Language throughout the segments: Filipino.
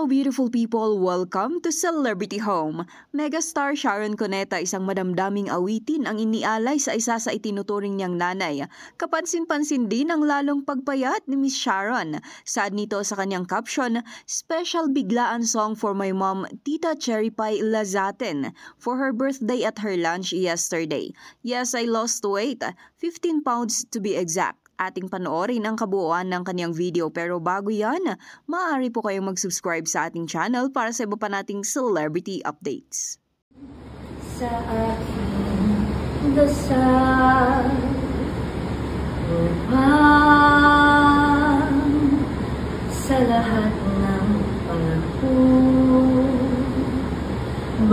Hello beautiful people! Welcome to Celebrity Home. Megastar Sharon Cuneta isang madamdaming awitin ang inialay sa isa sa itinuturing niyang nanay. Kapansin-pansin din ang lalong pagpayat ni Miss Sharon. Saad nito sa kanyang caption, "Special biglaan song for my mom, Tita Cherry Pie Lazaten, for her birthday at her lunch yesterday. Yes, I lost weight, 15 pounds to be exact." Ating panoorin ang kabuuan ng kanyang video, pero bago yan, maaari po kayong mag-subscribe sa ating channel para sa iba pa nating celebrity updates. Sa aking dasal upang sa lahat ng panahon,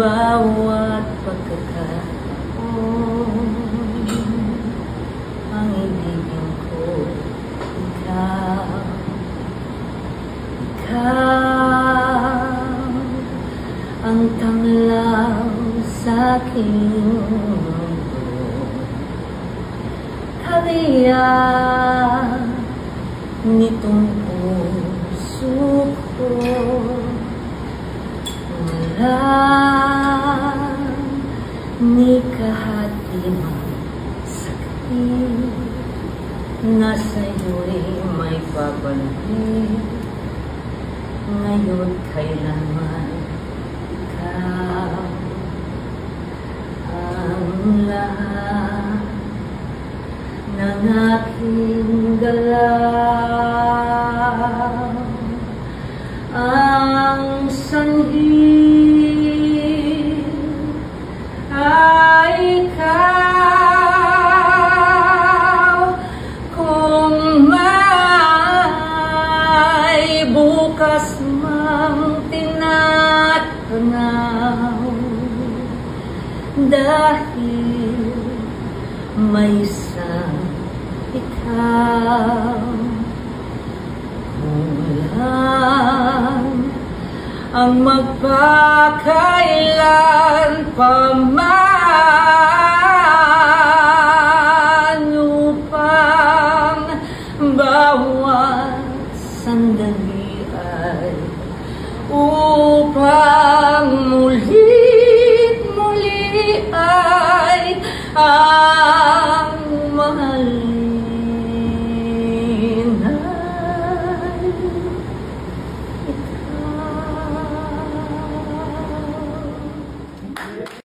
bawat pagkakataon, ang ibigin ko ikaw, ang tanglaw sa aking mundo. Kaliya nitong puso ko, wala ni kahatimang sakit na sa'yo'y may babalik. Ngayon kailanman ikaw ang lahat ng aking galaw, ang sanhi ay ikaw. Kung may bukas mang tinatanaw, dahil may isang ikaw, ulan ang magpakailan pa man, upang bawat sandali ay upang muli ay